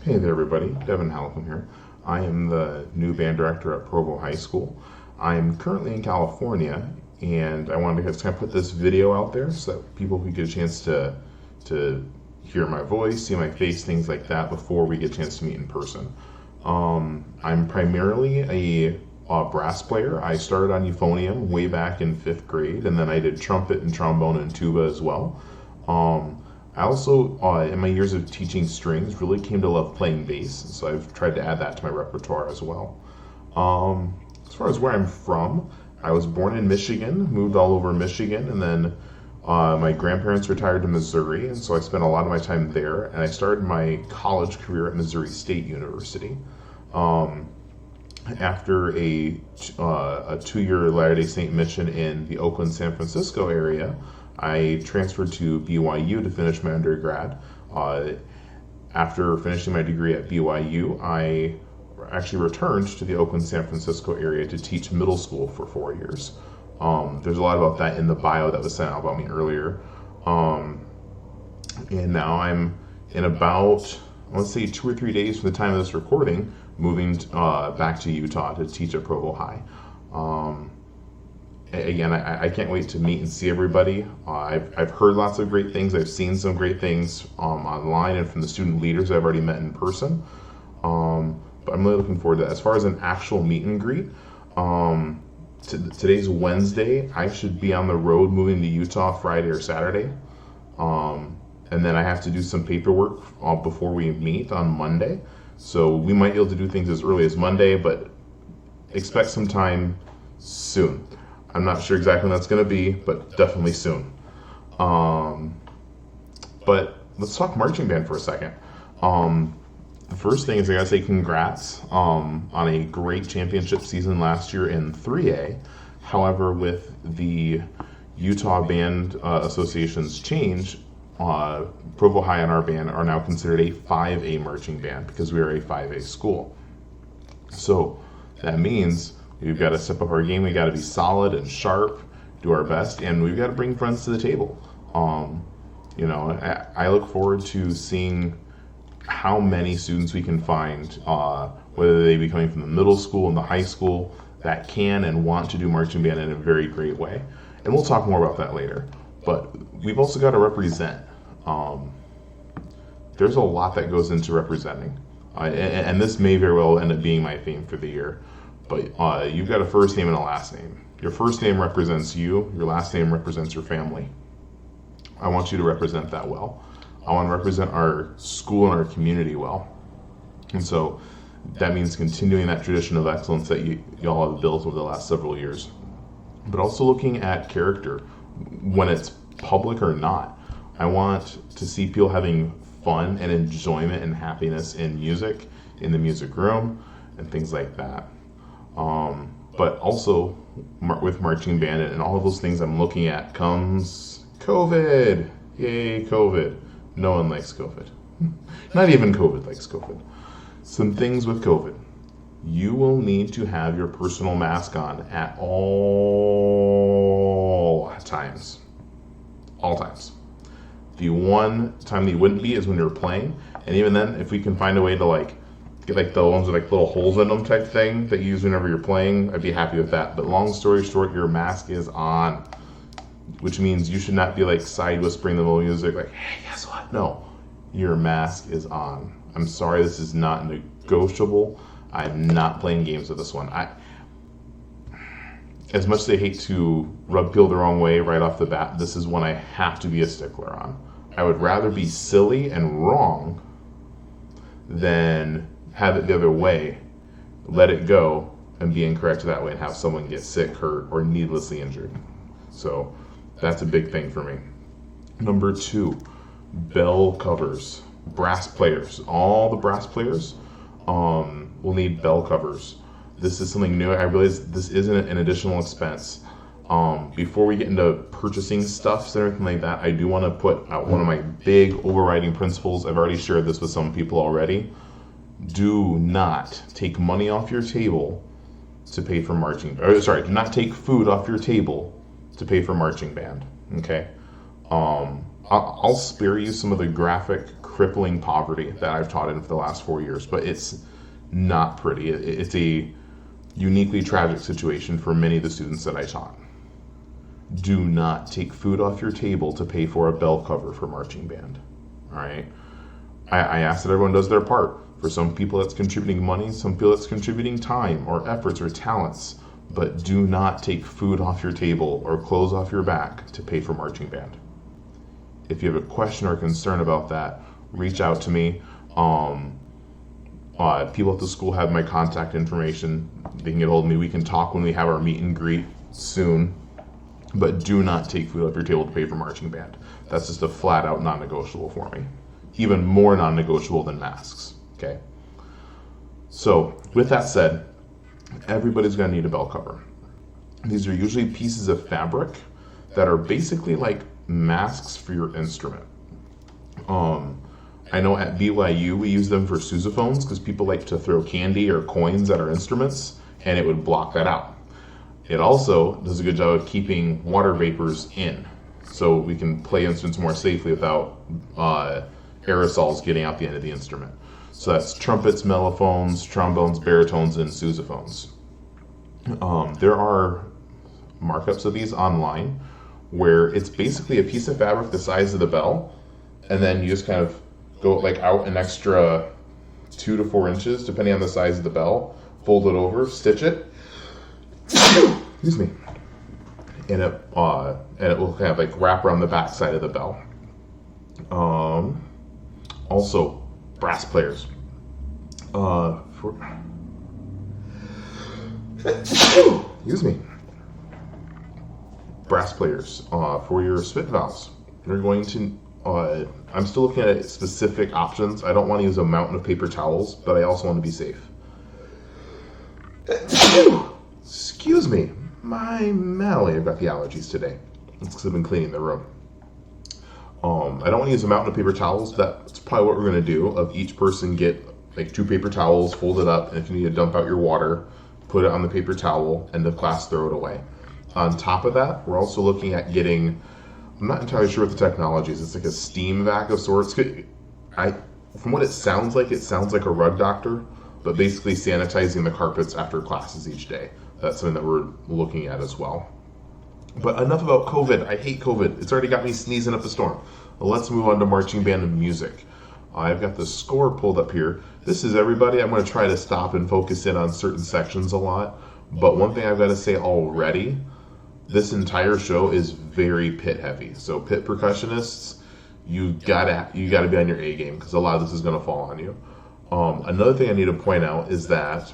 Hey there, everybody. Deven Halcomb here. I am the new band director at Provo High School. I'm currently in California, and I wanted to just kind of put this video out there so that people could get a chance to hear my voice, see my face, things like that before we get a chance to meet in person. I'm primarily a brass player. I started on euphonium way back in 5th grade, and then I did trumpet and trombone and tuba as well. I also, in my years of teaching strings, really came to love playing bass, so I've tried to add that to my repertoire as well. As far as where I'm from, I was born in Michigan, moved all over Michigan, and then my grandparents retired to Missouri, and so I spent a lot of my time there, and I started my college career at Missouri State University. After a 2-year Latter-day Saint mission in the Oakland, San Francisco area, I transferred to BYU to finish my undergrad. After finishing my degree at BYU, I actually returned to the Oakland, San Francisco area to teach middle school for 4 years. There's a lot about that in the bio that was sent out about me earlier. And now I'm in about, let's say 2 or 3 days from the time of this recording, moving back to Utah to teach at Provo High. Again, I can't wait to meet and see everybody. I've heard lots of great things. I've seen some great things online and from the student leaders I've already met in person. But I'm really looking forward to that. As far as an actual meet and greet, today's Wednesday. I should be on the road moving to Utah Friday or Saturday. And then I have to do some paperwork before we meet on Monday. So we might be able to do things as early as Monday, but expect some time soon. I'm not sure exactly when that's going to be, but definitely soon. But let's talk marching band for a second. The first thing is I gotta say congrats on a great championship season last year in 3A. However, with the Utah Band Association's change, Provo High and our band are now considered a 5A marching band because we are a 5A school. So that means we've got to step up our game. We got to be solid and sharp, do our best, and we've got to bring friends to the table. I look forward to seeing how many students we can find, whether they be coming from the middle school and the high school, that can and want to do marching band in a very great way. And we'll talk more about that later. But we've also got to represent. There's a lot that goes into representing. And this may very well end up being my theme for the year. But you've got a first name and a last name. Your first name represents you. Your last name represents your family. I want you to represent that well. I want to represent our school and our community well. And so that means continuing that tradition of excellence that y'all have built over the last several years. But also looking at character, when it's public or not. I want to see people having fun and enjoyment and happiness in music, in the music room, and things like that. But also with marching band and all of those things I'm looking at comes COVID. Yay, COVID. No one likes COVID. Not even COVID likes COVID. Some things with COVID. You will need to have your personal mask on at all times. All times. The one time that you wouldn't be is when you're playing. And even then, if we can find a way to get the ones with little holes in them type thing that you use whenever you're playing, I'd be happy with that. But long story short, your mask is on, which means you should not be side whispering the little music hey, guess what? No, your mask is on. I'm sorry, this is not negotiable. I'm not playing games with this one. As much as I hate to rub people the wrong way right off the bat, this is one I have to be a stickler on. I would rather be silly and wrong than have it the other way, let it go, and be incorrect that way and have someone get sick, hurt, or needlessly injured. So that's a big thing for me. Number 2, bell covers. Brass players. All the brass players will need bell covers. This is something new. I realize this isn't an additional expense. Before we get into purchasing stuffs and everything like that, I do want to put out one of my big overriding principles. I've already shared this with some people already. Do not take money off your table to pay for marching. Do not take food off your table to pay for marching band. Okay. I'll spare you some of the graphic, crippling poverty that I've taught in for the last 4 years, but it's not pretty. It's a uniquely tragic situation for many of the students that I taught. Do not take food off your table to pay for a bell cover for marching band. All right? I ask that everyone does their part. For some people that's contributing money, some people that's contributing time or efforts or talents, but do not take food off your table or clothes off your back to pay for marching band. If you have a question or concern about that, reach out to me. People at the school have my contact information. They can get hold of me. We can talk when we have our meet and greet soon. But do not take food off your table to pay for marching band. That's just a flat out non-negotiable for me. Even more non-negotiable than masks. Okay. So with that said, everybody's going to need a bell cover. These are usually pieces of fabric that are basically like masks for your instrument. I know at BYU we use them for sousaphones because people like to throw candy or coins at our instruments, and it would block that out. It also does a good job of keeping water vapors in, so we can play instruments more safely without aerosols getting out the end of the instrument. So that's trumpets, mellophones, trombones, baritones, and sousaphones. There are markups of these online where it's basically a piece of fabric the size of the bell, and then you just kind of go like out an extra 2 to 4 inches, depending on the size of the bell, fold it over, stitch it, excuse me, and it will kind of like wrap around the back side of the bell. Also, brass players. Excuse me. Brass players for your spit valves. You're going to. I'm still looking at specific options. I don't want to use a mountain of paper towels, but I also want to be safe. Excuse me. My Mally, I've got the allergies today. It's because I've been cleaning the room. I don't want to use a mountain of paper towels. That's probably what we're going to do. Of each person get like 2 paper towels, fold it up, and if you need to dump out your water, put it on the paper towel, end of class, throw it away. On top of that, we're also looking at getting, I'm not entirely sure what the technology is. It's like a steam vac of sorts. From what it sounds like a rug doctor, but basically sanitizing the carpets after classes each day. That's something that we're looking at as well. But enough about COVID. I hate COVID. It's already got me sneezing up a storm. Let's move on to marching band and music. I've got the score pulled up here. This is everybody. I'm going to try to stop and focus in on certain sections a lot. But one thing I've got to say already, this entire show is very pit heavy. So pit percussionists, you gotta be on your A game because a lot of this is going to fall on you. Another thing I need to point out is that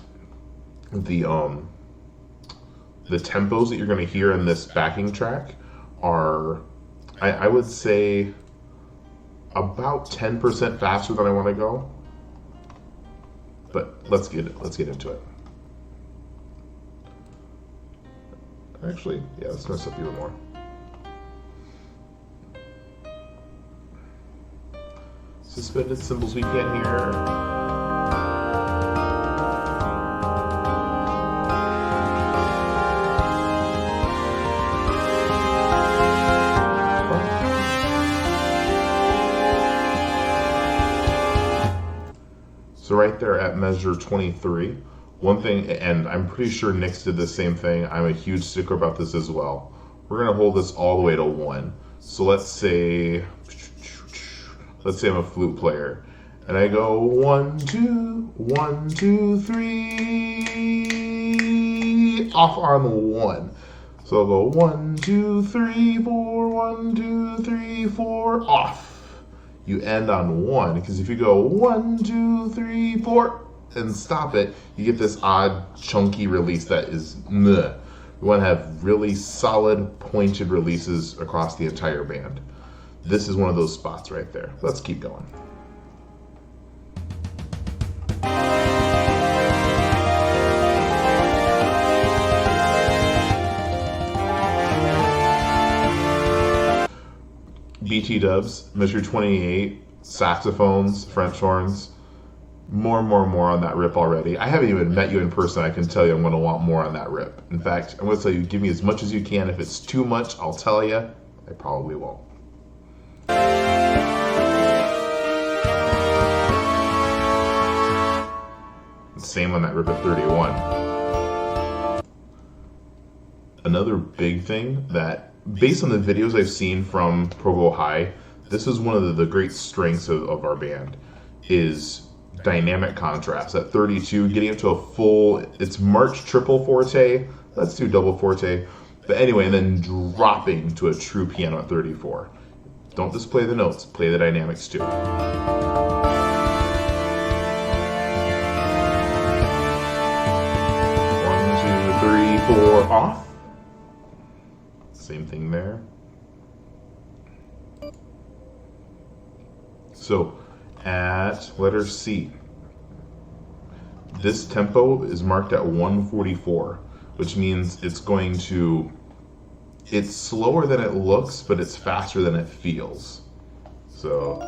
the tempos that you're going to hear in this backing track are, I would say, about 10% faster than I want to go. But let's get into it. Actually, yeah, let's mess up even more. Suspended cymbals we can't hear. So right there at measure 23, one thing, and I'm pretty sure Nick's did the same thing. I'm a huge stickler about this as well. We're going to hold this all the way to 1. So let's say I'm a flute player. And I go 1, 2, 1, 2, 3, off on the 1. So I'll go 1, 2, 3, 4, 1, 2, 3, 4, off. You end on 1, because if you go 1, 2, 3, 4 and stop it, you get this odd chunky release that is meh. We want to have really solid pointed releases across the entire band. This is one of those spots right there. Let's keep going. BT dubs, measure 28, saxophones, French horns, more on that rip already. I haven't even met you in person. I can tell you I'm going to want more on that rip. In fact, I'm going to tell you, give me as much as you can. If it's too much, I'll tell you. I probably won't. Same on that riff at 31. Another big thing that, based on the videos I've seen from Provo High, this is one of the great strengths of our band, is dynamic contrast. At 32, getting up to a full, it's March triple forte, let's do double forte, but anyway, and then dropping to a true piano at 34. Don't just play the notes, play the dynamics too. 4 off. Same thing there. So at letter C, this tempo is marked at 144, which means it's slower than it looks, but it's faster than it feels. So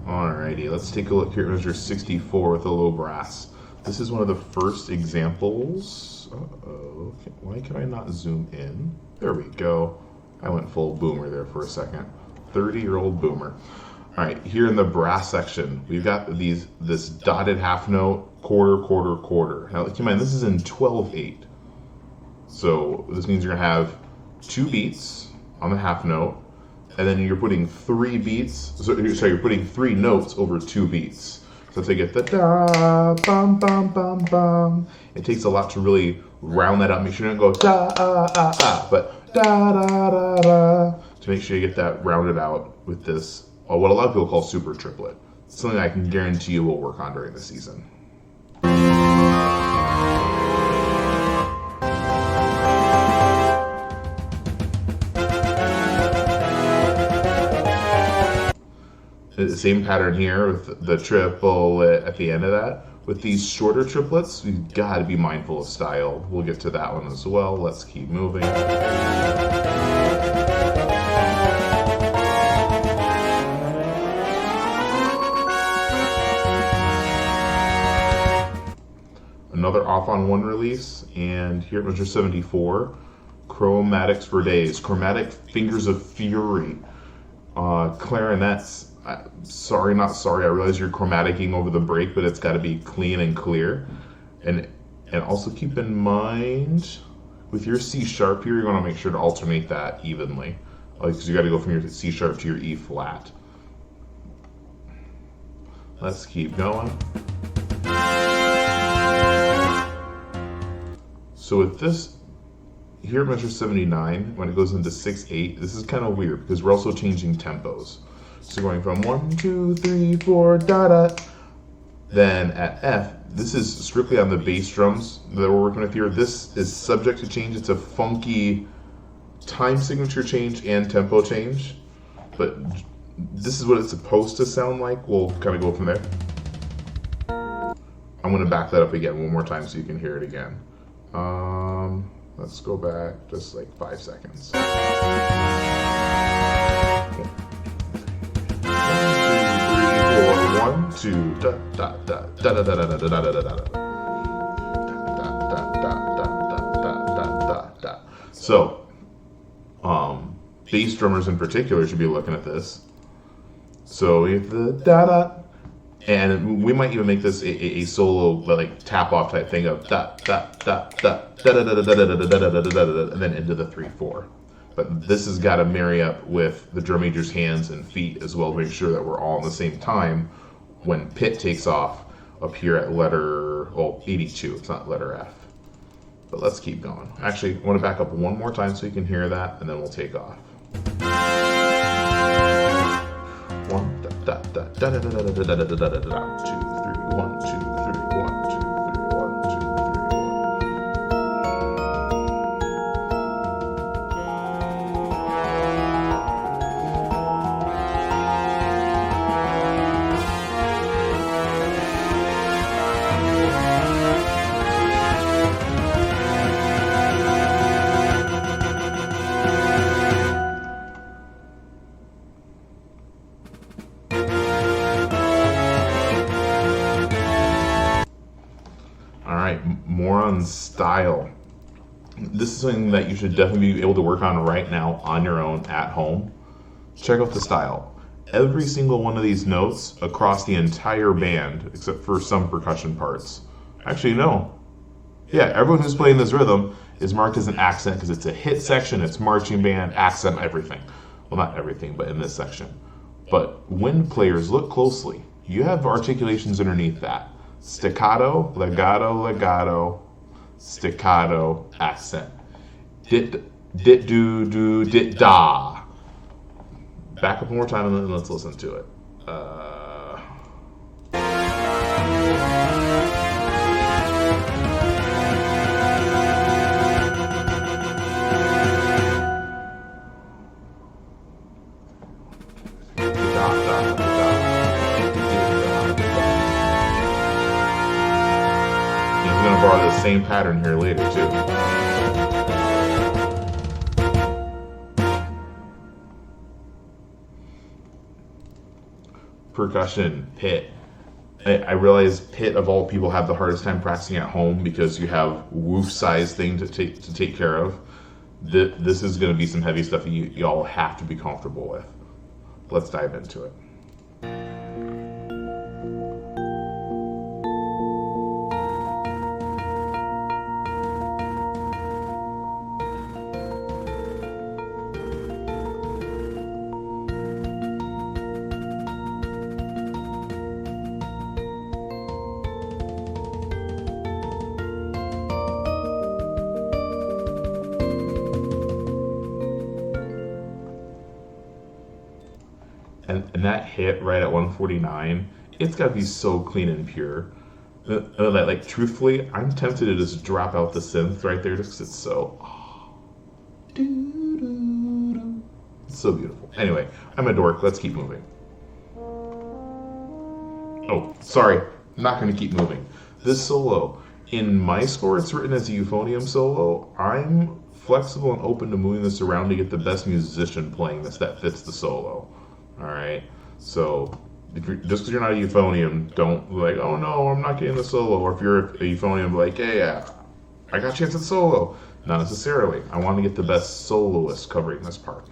alrighty, let's take a look here at measure 64 with a low brass. This is one of the first examples. Uh-oh, why can I not zoom in? There we go. I went full boomer there for a second. 30-year-old boomer. All right, here in the brass section, we've got this dotted half note, quarter, quarter, quarter. Now keep in mind, this is in 12/8. So this means you're gonna have 2 beats on the half note, and then you're putting 3 beats, you're putting 3 notes over 2 beats. So to get the da, bum, bum, bum, bum. It takes a lot to really round that out. Make sure you don't go da, but da, da, da, da, to make sure you get that rounded out with this, what a lot of people call super triplet. It's something I can guarantee you will work on during the season. The same pattern here with the triplet at the end of that. With these shorter triplets, we've got to be mindful of style. We'll get to that one as well. Let's keep moving. Another off on 1 release, and here at measure 74, chromatics for days, chromatic fingers of fury, clarinets. Sorry, not sorry. I realize you're chromaticing over the break, but it's got to be clean and clear. And also keep in mind, with your C sharp here, you're going to make sure to alternate that evenly, because you got to go from your C sharp to your E flat. Let's keep going. So with this, here at measure 79, when it goes into 6/8, this is kind of weird because we're also changing tempos. So going from 1, 2, 3, 4, da da. Then at F, this is strictly on the bass drums that we're working with here. This is subject to change. It's a funky time signature change and tempo change, but this is what it's supposed to sound like. We'll kind of go from there. I'm going to back that up again one more time so you can hear it again. Let's go back just like 5 seconds. 1, 2, 3, 4, 1, 2, da da da da da da da da da da da da da. So, bass drummers in particular should be looking at this. So we have the da da. And we might even make this a solo, like tap off type thing of da da da da da da da da da da da da da da, and then into the 3/4. But this has got to marry up with the drum major's hands and feet as well to make sure that we're all on the same time when Pit takes off up here at letter 82. It's not letter F. But let's keep going. Actually, I want to back up one more time so you can hear that, and then we'll take off. 1 da da da da da da da da da da da da da 2 3 1 2 3 1 2 3 1 2 3 1. style. This is something that you should definitely be able to work on right now on your own at home. Check out the style. Every single one of these notes across the entire band, except for some percussion parts. Actually, no. Yeah, everyone who's playing this rhythm is marked as an accent because it's a hit section, it's marching band, accent, everything. Well, not everything, but in this section. But wind players, look closely. You have articulations underneath that. Staccato, legato, legato, staccato, accent. Dit, do, do, dit, da. Back up one more time and then let's listen to it. Borrow the same pattern here later too. Percussion, pit. I realize pit of all people have the hardest time practicing at home because you have woof size thing to take care of. This is going to be some heavy stuff y'all have to be comfortable with. Let's dive into it. And that hit right at 149, it's got to be so clean and pure. Like, truthfully, I'm tempted to just drop out the synth right there just because it's so... It's so beautiful. Anyway, I'm a dork. Let's keep moving. Oh, sorry. I'm not going to keep moving. This solo, in my score, it's written as a euphonium solo. I'm flexible and open to moving this around to get the best musician playing this that fits the solo. All right, so just because you're not a euphonium, don't be like, oh no, I'm not getting the solo. Or if you're a euphonium, be like, yeah, I got a chance at solo. Not necessarily. I want to get the best soloist covering this part.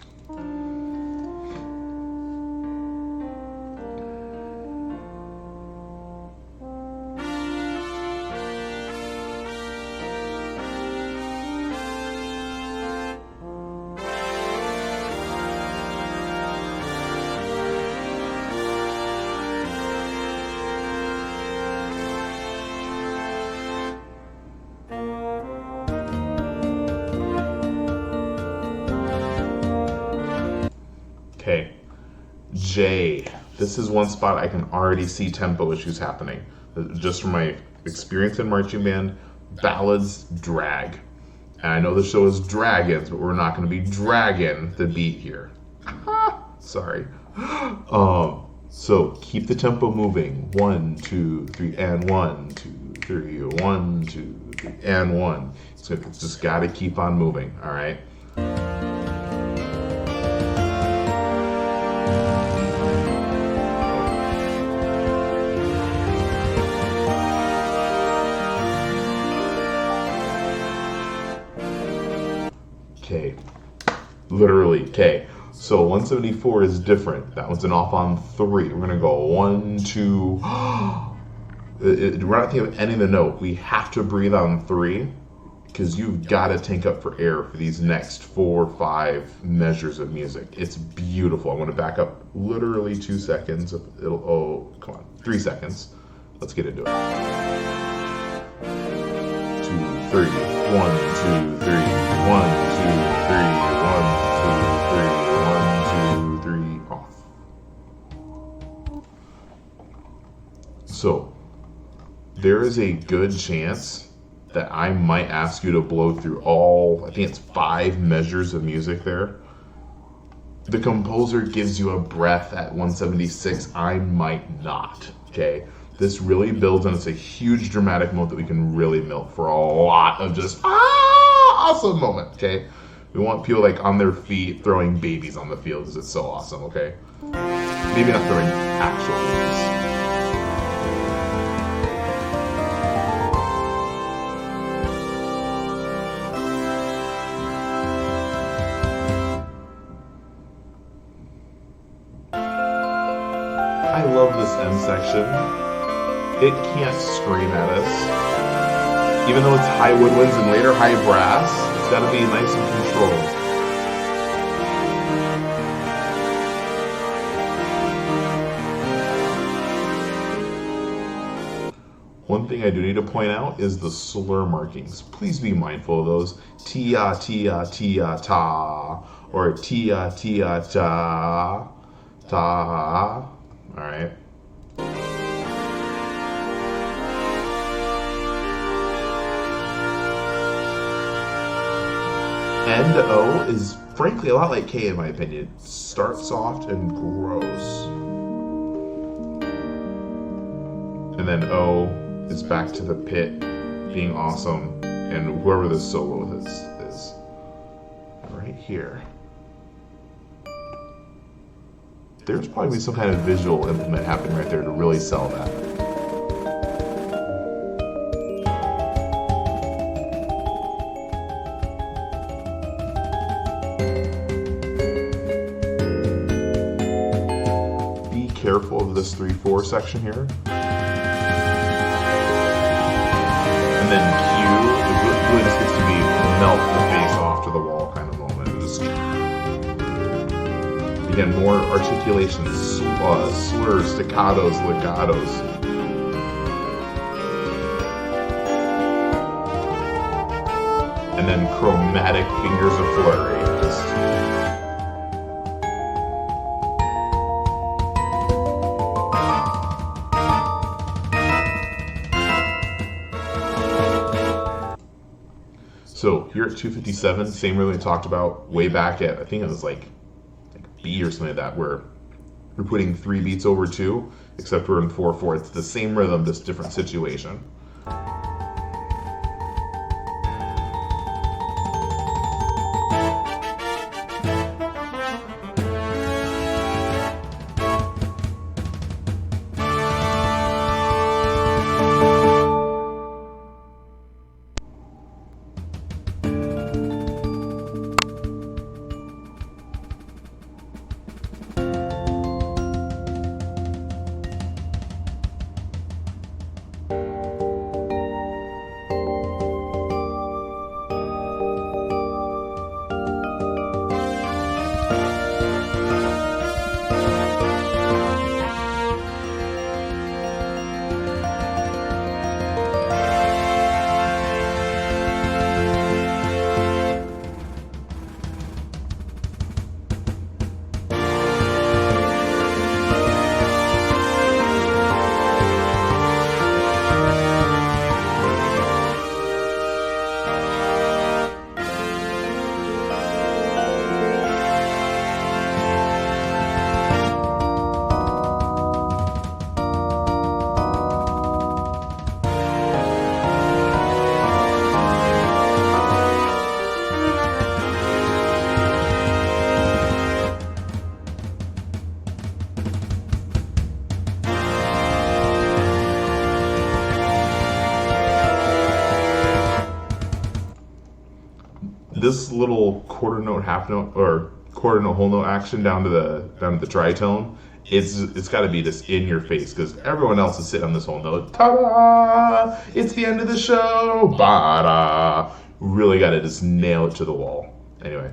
Okay, J. This is one spot I can already see tempo issues happening. Just from my experience in marching band, ballads drag. And I know the show is dragons, but we're not going to be dragging the beat here. Sorry. So keep the tempo moving. 1, 2, 3, and 1, 2, 3, 1, 2, 3, and 1. So it's just got to keep on moving, all right? K. Literally K. So 174 is different. That one's an off on 3. We're gonna go 1, 2. We're not thinking of ending the note. We have to breathe on 3 because you've got to tank up for air for these next 4, 5 measures of music. It's beautiful. I want to back up literally 2 seconds. Come on, 3 seconds. Let's get into it. 2, 3. 1, 2, 3. 1, 2, 3. 1, 2, 3. 1, 2, 3. Off. So there is a good chance that I might ask you to blow through all, I think it's 5 measures of music there. The composer gives you a breath at 176. I might not, okay? This really builds and it's a huge dramatic moment that we can really milk for a lot of just awesome moment, okay? We want people like on their feet throwing babies on the field because it's so awesome, okay? Maybe not throwing actual babies. M section, it can't scream at us. Even though it's high woodwinds and later high brass, it's got to be nice and controlled. One thing I do need to point out is the slur markings. Please be mindful of those. Tia, tia, tia, ta. Or tia, tia, ta. Ta. Alright. End O is frankly a lot like K in my opinion. Start soft and grows. And then O is back to the pit being awesome, and whoever the solo is right here. There's probably some kind of visual implement happening right there to really sell that. Be careful of this 3/4 section here. And then Q, it really just gets to be melt the face off to the wall kind of moment. Just, again, more articulations, slurs, staccatos, legatos. And then chromatic fingers of flurry. So here at 257, same rhythm we talked about way back at, I think it was like B or something like that, where we're putting 3 beats over 2, except we're in 4/4. It's the same rhythm, just different situation. This little quarter note, half note, or quarter note, whole note action down to the tritone, it's got to be just in your face because everyone else is sitting on this whole note. Ta-da! It's the end of the show. Ba-da! Really got to just nail it to the wall. Anyway.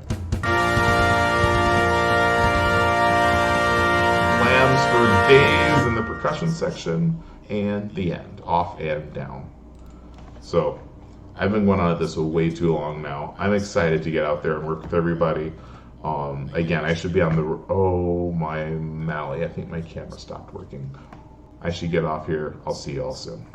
Slams for days in the percussion section, and the end. Off and down. So, I've been going on at this way too long now. I'm excited to get out there and work with everybody. Again, I should be on the... Oh, my Mally. I think my camera stopped working. I should get off here. I'll see you all soon.